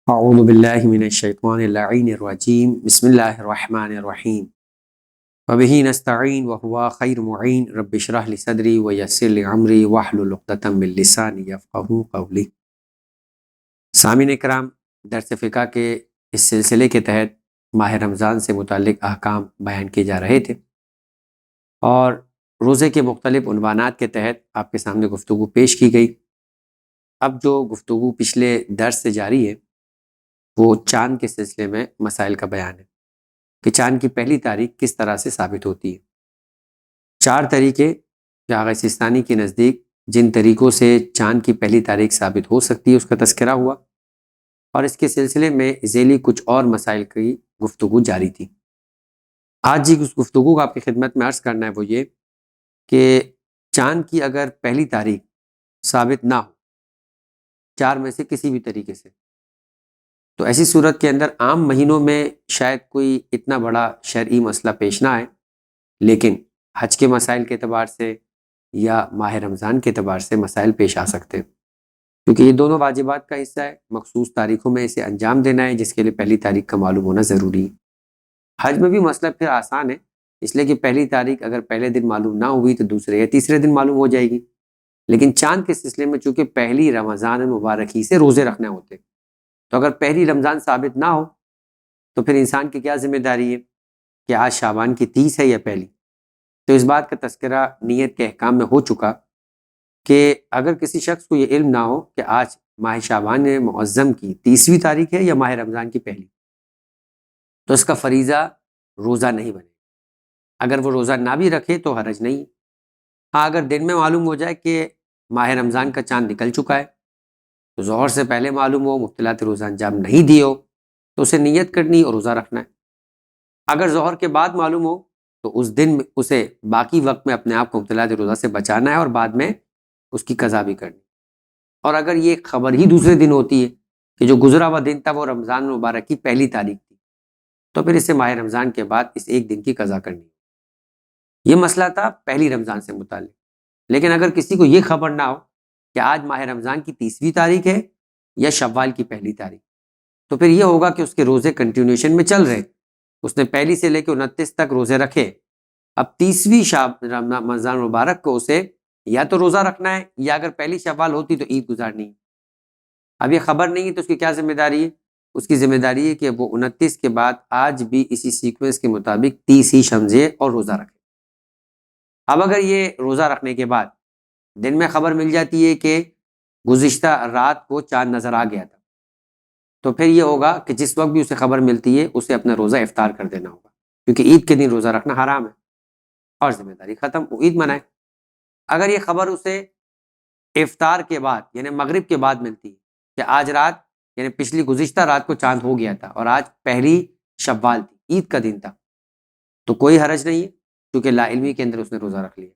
اعوذ باللہ من الشیطان اللعین الرجیم بسم اللہ الرحمن الرحیم وبہ نستعین وہو خیر معین رب اشرح لی صدری ویسر لی امری واحلل عقدۃ من لسانی یفقہوا قولی۔ سامعین اکرام، درس فقہ کے اس سلسلے کے تحت ماہ رمضان سے متعلق احکام بیان کیے جا رہے تھے، اور روزے کے مختلف عنوانات کے تحت آپ کے سامنے گفتگو پیش کی گئی۔ اب جو گفتگو پچھلے درس سے جاری ہے وہ چاند کے سلسلے میں مسائل کا بیان ہے کہ چاند کی پہلی تاریخ کس طرح سے ثابت ہوتی ہے۔ 4 طریقے جاغ سیستانی کے نزدیک جن طریقوں سے چاند کی پہلی تاریخ ثابت ہو سکتی ہے اس کا تذکرہ ہوا، اور اس کے سلسلے میں ذیلی کچھ اور مسائل کی گفتگو جاری تھی۔ آج جی اس گفتگو کو آپ کی خدمت میں عرض کرنا ہے وہ یہ کہ چاند کی اگر پہلی تاریخ ثابت نہ ہو 4 میں سے کسی بھی طریقے سے، تو ایسی صورت کے اندر عام مہینوں میں شاید کوئی اتنا بڑا شرعی مسئلہ پیش نہ آئے، لیکن حج کے مسائل کے اعتبار سے یا ماہ رمضان کے اعتبار سے مسائل پیش آ سکتے ہیں، کیونکہ یہ دونوں واجبات کا حصہ ہے۔ مخصوص تاریخوں میں اسے انجام دینا ہے، جس کے لیے پہلی تاریخ کا معلوم ہونا ضروری ہے۔ حج میں بھی مسئلہ پھر آسان ہے، اس لیے کہ پہلی تاریخ اگر پہلے دن معلوم نہ ہوئی تو دوسرے یا تیسرے دن معلوم ہو جائے گی، لیکن چاند کے سلسلے میں چونکہ پہلی رمضان المبارک ہی سے روزے رکھنے ہوتے، تو اگر پہلی رمضان ثابت نہ ہو تو پھر انسان کی کیا ذمہ داری ہے کہ آج شعبان کی 30 ہے یا پہلی۔ تو اس بات کا تذکرہ نیت کے احکام میں ہو چکا کہ اگر کسی شخص کو یہ علم نہ ہو کہ آج ماہ شعبان معظم کی 30ویں تاریخ ہے یا ماہ رمضان کی پہلی، تو اس کا فریضہ روزہ نہیں بنے۔ اگر وہ روزہ نہ بھی رکھے تو حرج نہیں۔ ہاں، اگر دن میں معلوم ہو جائے کہ ماہ رمضان کا چاند نکل چکا ہے، تو ظہر سے پہلے معلوم ہو، مفتلات روزہ انجام نہیں دیے ہو، تو اسے نیت کرنی اور روزہ رکھنا ہے۔ اگر ظہر کے بعد معلوم ہو تو اس دن اسے باقی وقت میں اپنے آپ کو مفتلات روزہ سے بچانا ہے اور بعد میں اس کی قضا بھی کرنی۔ اور اگر یہ خبر ہی دوسرے دن ہوتی ہے کہ جو گزرا ہوا دن تھا وہ رمضان مبارک کی پہلی تاریخ تھی، تو پھر اسے ماہ رمضان کے بعد اس ایک دن کی قضا کرنی۔ یہ مسئلہ تھا پہلی رمضان سے متعلق۔ لیکن اگر کسی کو یہ خبر نہ ہو کہ آج ماہ رمضان کی 30ویں تاریخ ہے یا شوال کی پہلی تاریخ، تو پھر یہ ہوگا کہ اس کے روزے کنٹینیوشن میں چل رہے، اس نے پہلی سے لے کے 29 تک روزے رکھے، اب 30ویں رمضان مبارک کو اسے یا تو روزہ رکھنا ہے یا اگر پہلی شوال ہوتی تو عید گزارنی ہے۔ اب یہ خبر نہیں ہے تو اس کی کیا ذمہ داری ہے؟ اس کی ذمہ داری ہے کہ وہ 29 کے بعد آج بھی اسی سیکوینس کے مطابق 30 ہی سمجھے اور روزہ رکھے۔ اب اگر یہ روزہ رکھنے کے بعد دن میں خبر مل جاتی ہے کہ گزشتہ رات کو چاند نظر آ گیا تھا، تو پھر یہ ہوگا کہ جس وقت بھی اسے خبر ملتی ہے اسے اپنا روزہ افطار کر دینا ہوگا، کیونکہ عید کے دن روزہ رکھنا حرام ہے، اور ذمہ داری ختم، وہ عید منائے۔ اگر یہ خبر اسے افطار کے بعد یعنی مغرب کے بعد ملتی ہے کہ آج رات یعنی پچھلی گزشتہ رات کو چاند ہو گیا تھا اور آج پہلی شوال تھی، عید کا دن تھا، تو کوئی حرج نہیں ہے، کیونکہ لا علمی کے اندر اس نے روزہ رکھ لیا۔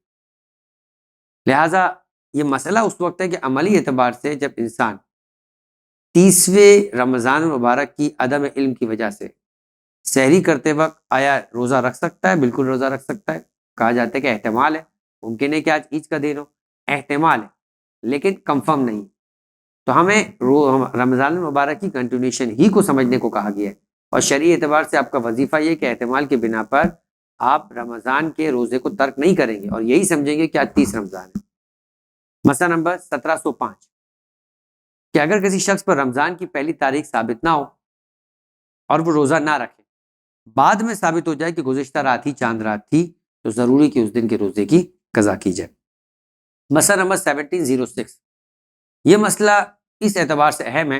لہٰذا یہ مسئلہ اس وقت ہے کہ عملی اعتبار سے جب انسان 30ویں رمضان مبارک کی عدم علم کی وجہ سے سحری کرتے وقت آیا روزہ رکھ سکتا ہے؟ بالکل روزہ رکھ سکتا ہے۔ کہا جاتا ہے کہ احتمال ہے، ممکن ہے کہ آج عید کا دن ہو، احتمال ہے لیکن کنفرم نہیں۔ تو ہمیں رمضان المبارک کی کنٹینیوشن ہی کو سمجھنے کو کہا گیا ہے، اور شرعی اعتبار سے آپ کا وظیفہ یہ کہ احتمال کے بنا پر آپ رمضان کے روزے کو ترک نہیں کریں گے اور یہی سمجھیں گے کہ آج 30 رمضان ہے۔ مسئلہ نمبر 1705 کہ اگر کسی شخص پر رمضان کی پہلی تاریخ ثابت نہ ہو اور وہ روزہ نہ رکھے، بعد میں ثابت ہو جائے کہ گزشتہ رات ہی چاند رات تھی، تو ضروری کہ اس دن کے روزے کی قضا کی جائے۔ مسئلہ نمبر 1706 یہ مسئلہ اس اعتبار سے اہم ہے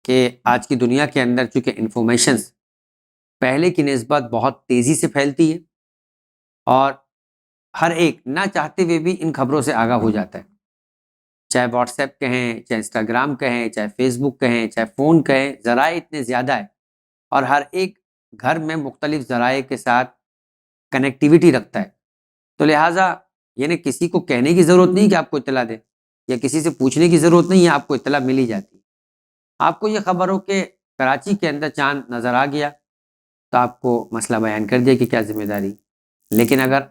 کہ آج کی دنیا کے اندر چونکہ انفارمیشنز پہلے کی نسبت بہت تیزی سے پھیلتی ہے، اور ہر ایک نہ چاہتے ہوئے بھی ان خبروں سے آگاہ ہو جاتا ہے، چاہے واٹس ایپ کہیں، چاہے انسٹاگرام کہیں، چاہے فیس بک کہیں، چاہے فون کہیں، ذرائع اتنے زیادہ ہے، اور ہر ایک گھر میں مختلف ذرائع کے ساتھ کنیکٹیویٹی رکھتا ہے، تو لہٰذا یعنی کسی کو کہنے کی ضرورت نہیں کہ آپ کو اطلاع دے، یا کسی سے پوچھنے کی ضرورت نہیں ہے، آپ کو اطلاع مل ہی جاتی ہے۔ آپ کو یہ خبر ہو کہ کراچی کے اندر چاند نظر آ گیا تو آپ کو مسئلہ بیان کر دیا کہ کیا ذمہ داری، لیکن اگر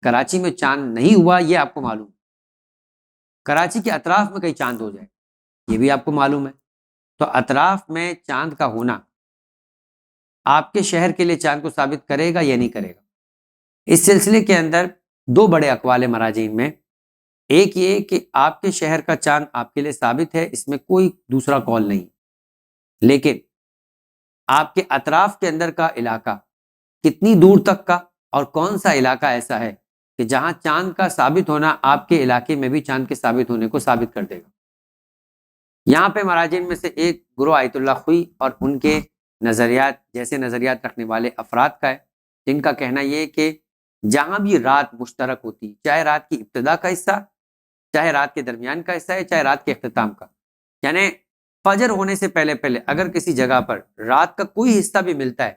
کراچی میں چاند نہیں ہوا یہ آپ کو معلوم، کراچی کے اطراف میں کہیں چاند ہو جائے یہ بھی آپ کو معلوم ہے، تو اطراف میں چاند کا ہونا آپ کے شہر کے لیے چاند کو ثابت کرے گا یا نہیں کرے گا؟ اس سلسلے کے اندر دو بڑے اقوال مراجعین میں، ایک یہ کہ آپ کے شہر کا چاند آپ کے لیے ثابت ہے، اس میں کوئی دوسرا قول نہیں، لیکن آپ کے اطراف کے اندر کا علاقہ کتنی دور تک کا اور کون سا علاقہ ایسا ہے کہ جہاں چاند کا ثابت ہونا آپ کے علاقے میں بھی چاند کے ثابت ہونے کو ثابت کر دے گا۔ یہاں پہ مراجعین میں سے ایک گروہ آیت اللہ خوئی اور ان کے نظریات جیسے نظریات رکھنے والے افراد کا ہے، جن کا کہنا یہ ہے کہ جہاں بھی رات مشترک ہوتی، چاہے رات کی ابتدا کا حصہ، چاہے رات کے درمیان کا حصہ ہے، چاہے رات کے اختتام کا، یعنی فجر ہونے سے پہلے پہلے اگر کسی جگہ پر رات کا کوئی حصہ بھی ملتا ہے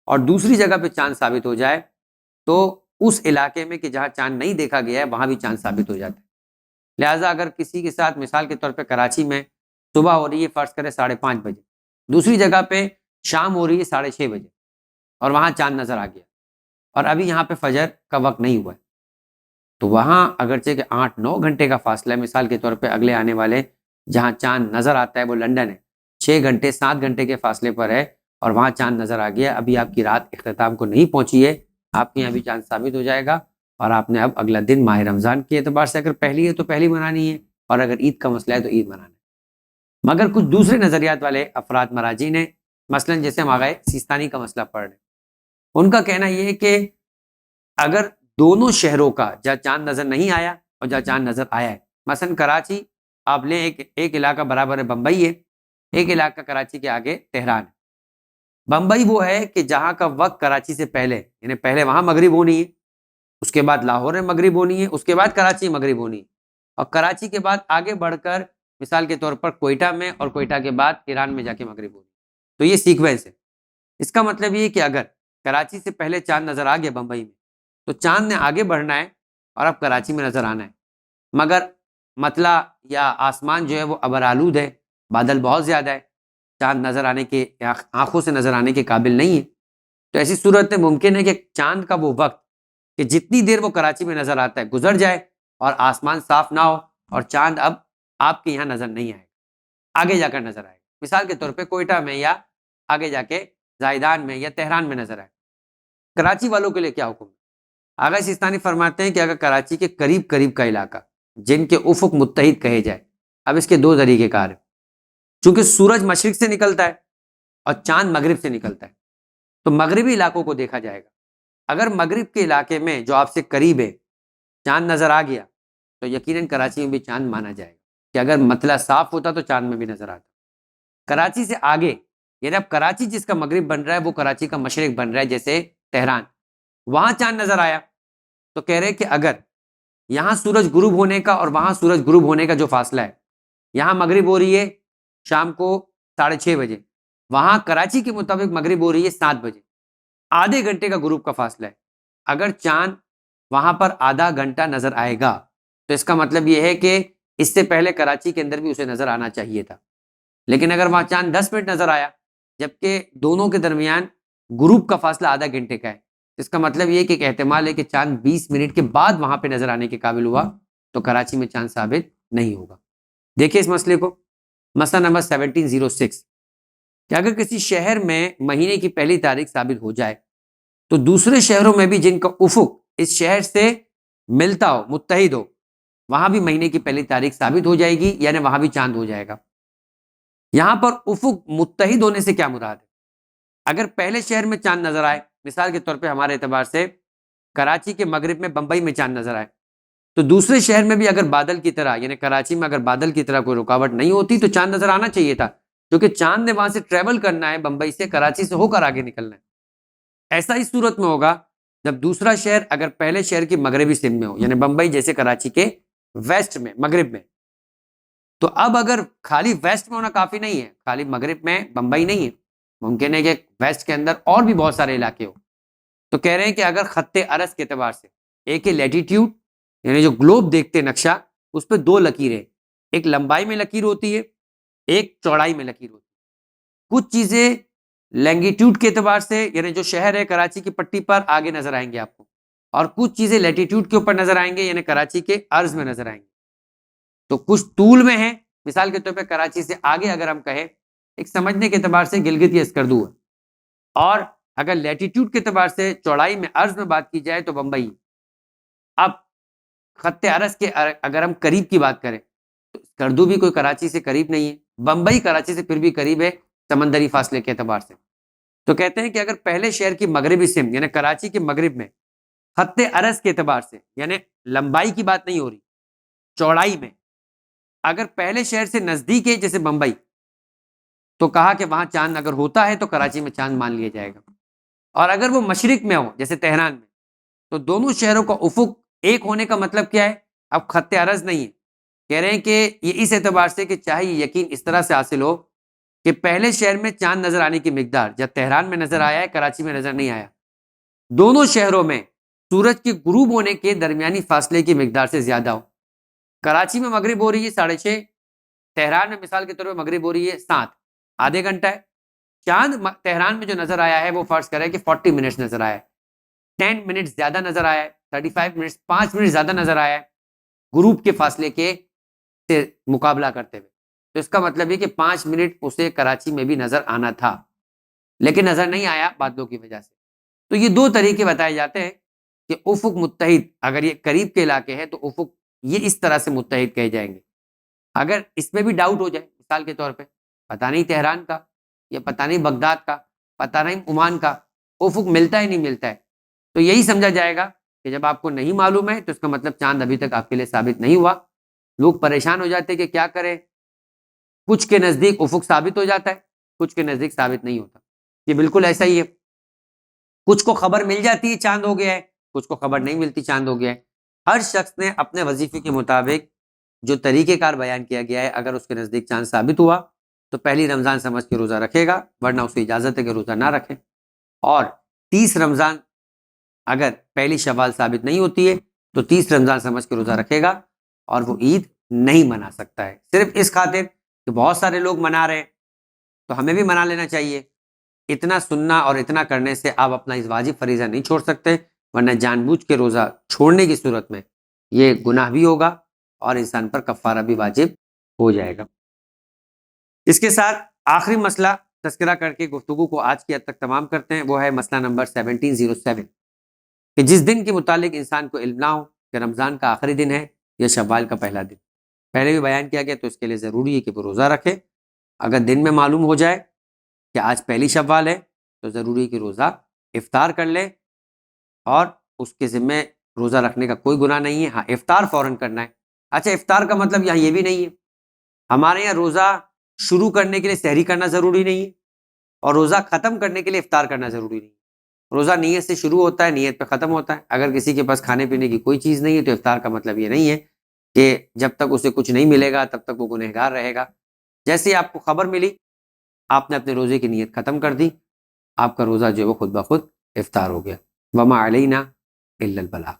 اور دوسری جگہ پہ چاند ثابت ہو جائے تو اس علاقے میں کہ جہاں چاند نہیں دیکھا گیا ہے وہاں بھی چاند ثابت ہو جاتا ہے۔ لہٰذا اگر کسی کے ساتھ مثال کے طور پہ کراچی میں صبح ہو رہی ہے فرض کرے 5:30 بجے، دوسری جگہ پہ شام ہو رہی ہے 6:30 بجے اور وہاں چاند نظر آ گیا اور ابھی یہاں پہ فجر کا وقت نہیں ہوا ہے، تو وہاں اگرچہ کہ 8-9 گھنٹے کا فاصلہ ہے، مثال کے طور پہ اگلے آنے والے جہاں چاند نظر آتا ہے وہ لندن ہے، 6 گھنٹے 7 گھنٹے کے فاصلے پر ہے اور وہاں چاند نظر آ گیا، ابھی آپ کی رات اختتام کو نہیں پہنچی ہے، آپ کے یہاں بھی چاند ثابت ہو جائے گا اور آپ نے اب اگلا دن ماہ رمضان کے اعتبار سے اگر پہلی ہے تو پہلی منانی ہے اور اگر عید کا مسئلہ ہے تو عید منانا ہے۔ مگر کچھ دوسرے نظریات والے افراد مراجعین ہیں، مثلا جیسے ہم آگئے سیستانی کا مسئلہ پڑھ رہے ہیں، ان کا کہنا یہ ہے کہ اگر دونوں شہروں کا جہاں چاند نظر نہیں آیا اور جہاں چاند نظر آیا ہے، مثلا کراچی آپ لیں، ایک علاقہ برابر ہے بمبئی ہے، ایک علاقہ کراچی کے آگے تہران ہے۔ بمبئی وہ ہے کہ جہاں کا وقت کراچی سے پہلے، یعنی پہلے وہاں مغرب ہونی ہے، اس کے بعد لاہور میں مغرب ہونی ہے، اس کے بعد کراچی میں مغرب ہونی ہے، اور کراچی کے بعد آگے بڑھ کر مثال کے طور پر کوئٹہ میں اور کوئٹہ کے بعد ایران میں جا کے مغرب ہونی ہے۔ تو یہ سیکوینس ہے۔ اس کا مطلب یہ کہ اگر کراچی سے پہلے چاند نظر آ گیا بمبئی میں تو چاند نے آگے بڑھنا ہے اور اب کراچی میں نظر آنا ہے، مگر مطلع یا آسمان جو ہے وہ ابر آلود ہے، بادل بہت زیادہ ہے، چاند نظر آنے کے آنکھوں سے نظر آنے کے قابل نہیں ہے۔ تو ایسی صورت میں ممکن ہے کہ چاند کا وہ وقت کہ جتنی دیر وہ کراچی میں نظر آتا ہے گزر جائے اور آسمان صاف نہ ہو اور چاند اب آپ کے یہاں نظر نہیں آئے، آگے جا کر نظر آئے، مثال کے طور پہ کوئٹہ میں یا آگے جا کے زائدان میں یا تہران میں نظر آئے۔ کراچی والوں کے لیے کیا حکم ہے؟ آغا سیستانی فرماتے ہیں کہ اگر کراچی کے قریب قریب کا علاقہ جن کے افق متحد کہے جائے، اب اس کے دو طریقے کار ہیں، چونکہ سورج مشرق سے نکلتا ہے اور چاند مغرب سے نکلتا ہے تو مغربی علاقوں کو دیکھا جائے گا۔ اگر مغرب کے علاقے میں جو آپ سے قریب ہے چاند نظر آ گیا تو یقیناً کراچی میں بھی چاند مانا جائے گا، کہ اگر مطلع صاف ہوتا تو چاند میں بھی نظر آتا۔ کراچی سے آگے، یعنی اب کراچی جس کا مغرب بن رہا ہے وہ کراچی کا مشرق بن رہا ہے، جیسے تہران، وہاں چاند نظر آیا تو کہہ رہے کہ اگر یہاں سورج غروب ہونے کا اور وہاں سورج غروب ہونے کا جو فاصلہ ہے، یہاں مغرب ہو رہی ہے شام کو 6:30 بجے، وہاں کراچی کے مطابق مغرب ہو رہی ہے 7 بجے، آدھے گھنٹے کا غروب کا فاصلہ ہے۔ اگر چاند وہاں پر آدھا گھنٹہ نظر آئے گا تو اس کا مطلب یہ ہے کہ اس سے پہلے کراچی کے اندر بھی اسے نظر آنا چاہیے تھا، لیکن اگر وہاں چاند 10 منٹ نظر آیا جبکہ دونوں کے درمیان غروب کا فاصلہ آدھا گھنٹے کا ہے، اس کا مطلب یہ کہ ایک احتمال ہے کہ چاند 20 منٹ کے بعد وہاں پہ نظر آنے کے قابل ہوا تو کراچی میں چاند ثابت نہیں ہوگا۔ دیکھیں اس مسئلے کو، مسئلہ نمبر 1706 کہ اگر کسی شہر میں مہینے کی پہلی تاریخ ثابت ہو جائے تو دوسرے شہروں میں بھی جن کا افق اس شہر سے ملتا ہو، متحد ہو، وہاں بھی مہینے کی پہلی تاریخ ثابت ہو جائے گی، یعنی وہاں بھی چاند ہو جائے گا۔ یہاں پر افق متحد ہونے سے کیا مراد ہے؟ اگر پہلے شہر میں چاند نظر آئے، مثال کے طور پہ ہمارے اعتبار سے کراچی کے مغرب میں بمبئی میں چاند نظر آئے، تو دوسرے شہر میں بھی اگر بادل کی طرح، یعنی کراچی میں اگر بادل کی طرح کوئی رکاوٹ نہیں ہوتی تو چاند نظر آنا چاہیے تھا، کیونکہ چاند نے وہاں سے ٹریول کرنا ہے، بمبئی سے کراچی سے ہو کر آگے نکلنا ہے۔ ایسا اس صورت میں ہوگا جب دوسرا شہر اگر پہلے شہر کی مغربی سمت میں ہو، یعنی بمبئی جیسے کراچی کے ویسٹ میں، مغرب میں، تو اب اگر خالی ویسٹ میں ہونا کافی نہیں ہے، خالی مغرب میں بمبئی نہیں ہے، ممکن ہے کہ ویسٹ کے اندر اور بھی بہت سارے علاقے ہو، تو کہہ رہے ہیں کہ اگر خط ارض کے اعتبار سے ایک ہے لیٹیٹیوڈ، یعنی جو گلوب دیکھتے نقشہ، اس پہ دو لکیریں، ایک لمبائی میں لکیر ہوتی ہے، ایک چوڑائی میں لکیر ہوتی ہے۔ کچھ چیزیں لینگیٹیوڈ کے اعتبار سے، یعنی جو شہر ہے کراچی کی پٹی پر آگے نظر آئیں گے آپ کو، اور کچھ چیزیں لیٹیٹیوڈ کے اوپر نظر آئیں گے، یعنی کراچی کے عرض میں نظر آئیں گے۔ تو کچھ طول میں ہے، مثال کے طور پہ کراچی سے آگے اگر ہم کہیں ایک سمجھنے کے اعتبار سے گلگت یا اسکردو ہے، اور اگر لیٹیٹیوڈ کے اعتبار سے چوڑائی میں عرض میں بات کی جائے تو بمبئی۔ اب خط عرض کے اگر ہم قریب کی بات کریں تو اسکردو بھی کوئی کراچی سے قریب نہیں ہے، بمبئی کراچی سے پھر بھی قریب ہے سمندری فاصلے کے اعتبار سے۔ تو کہتے ہیں کہ اگر پہلے شہر کی مغربی سمت یعنی کراچی کے مغرب میں خط عرض کے اعتبار سے، یعنی لمبائی کی بات نہیں ہو رہی، چوڑائی میں اگر پہلے شہر سے نزدیک ہے جیسے بمبئی، تو کہا کہ وہاں چاند اگر ہوتا ہے تو کراچی میں چاند مان لیا جائے گا، اور اگر وہ مشرق میں ہو جیسے تہران میں، تو دونوں شہروں کا افق ایک ہونے کا مطلب کیا ہے؟ اب خط عرض نہیں ہے، کہہ رہے ہیں کہ یہ اس اعتبار سے کہ چاہے یہ یقین اس طرح سے حاصل ہو کہ پہلے شہر میں چاند نظر آنے کی مقدار جب تہران میں نظر آیا ہے کراچی میں نظر نہیں آیا، دونوں شہروں میں سورج کے غروب ہونے کے درمیانی فاصلے کی مقدار سے زیادہ ہو۔ کراچی میں مغرب ہو رہی ہے 6:30، تہران میں مثال کے طور پہ مغرب ہو رہی ہے 7، آدھے گھنٹہ ہے۔ چاند تہران میں جو نظر آیا ہے وہ فرض کرے کہ 40 منٹس نظر آیا ہے، 10 منٹ زیادہ نظر آیا ہے، 35 منٹس 5 منٹ زیادہ نظر آیا ہے غروب کے فاصلے کے سے مقابلہ کرتے ہوئے، تو اس کا مطلب یہ کہ 5 منٹ اسے کراچی میں بھی نظر آنا تھا لیکن نظر نہیں آیا بادلوں کی وجہ سے۔ تو یہ دو طریقے بتائے جاتے ہیں کہ افق متحد، اگر یہ قریب کے علاقے ہے تو افق یہ اس طرح سے متحد کہے جائیں گے۔ اگر اس میں بھی ڈاؤٹ ہو جائے مثال کے طور پہ پتہ نہیں تہران کا یا پتہ نہیں بغداد کا، پتہ نہیں عمان کا افق ملتا ہے نہیں ملتا ہے، تو یہی سمجھا جائے گا کہ جب آپ کو نہیں معلوم ہے تو اس کا مطلب چاند ابھی تک آپ کے لیے ثابت نہیں ہوا۔ لوگ پریشان ہو جاتے کہ کیا کریں، کچھ کے نزدیک افق ثابت ہو جاتا ہے، کچھ کے نزدیک ثابت نہیں ہوتا۔ یہ بالکل ایسا ہی ہے، کچھ کو خبر مل جاتی ہے چاند ہو گیا ہے، کچھ کو خبر نہیں ملتی چاند ہو گیا ہے۔ ہر شخص نے اپنے وظیفے کے مطابق جو طریقہ کار بیان کیا گیا ہے، اگر اس کے نزدیک چاند ثابت ہوا تو پہلی رمضان سمجھ کے روزہ رکھے گا، ورنہ اسے اجازت ہے کہ روزہ نہ رکھے، اور 30 رمضان اگر پہلی شوال ثابت نہیں ہوتی ہے تو 30 رمضان سمجھ کے روزہ رکھے گا، اور وہ عید نہیں منا سکتا ہے صرف اس خاطر کہ بہت سارے لوگ منا رہے ہیں تو ہمیں بھی منا لینا چاہیے۔ اتنا سننا اور اتنا کرنے سے آپ اپنا اس واجب فریضہ نہیں چھوڑ سکتے، ورنہ جان بوجھ کے روزہ چھوڑنے کی صورت میں یہ گناہ بھی ہوگا اور انسان پر کفارہ بھی واجب ہو جائے گا۔ اس کے ساتھ آخری مسئلہ تذکرہ کر کے گفتگو کو آج کی حد تک تمام کرتے ہیں، وہ ہے مسئلہ نمبر 1707 کہ جس دن کے متعلق انسان کو علم نہ ہو کہ رمضان کا آخری دن ہے یا شوال کا پہلا دن، پہلے بھی بیان کیا گیا، تو اس کے لیے ضروری ہے کہ وہ روزہ رکھے۔ اگر دن میں معلوم ہو جائے کہ آج پہلی شوال ہے تو ضروری ہے کہ روزہ افطار کر لے، اور اس کے ذمہ روزہ رکھنے کا کوئی گناہ نہیں ہے، ہاں افطار فوراً کرنا ہے۔ اچھا، افطار کا مطلب یہاں یہ بھی نہیں ہے، ہمارے یہاں روزہ شروع کرنے کے لیے سحری کرنا ضروری نہیں ہے اور روزہ ختم کرنے کے لیے افطار کرنا ضروری نہیں ہے۔ روزہ نیت سے شروع ہوتا ہے، نیت پہ ختم ہوتا ہے۔ اگر کسی کے پاس کھانے پینے کی کوئی چیز نہیں ہے تو افطار کا مطلب یہ نہیں ہے کہ جب تک اسے کچھ نہیں ملے گا تب تک وہ گنہگار رہے گا۔ جیسے آپ کو خبر ملی، آپ نے اپنے روزے کی نیت ختم کر دی، آپ کا روزہ جو ہے وہ خود بخود افطار ہو گیا۔ وما علینا الا البلاغ۔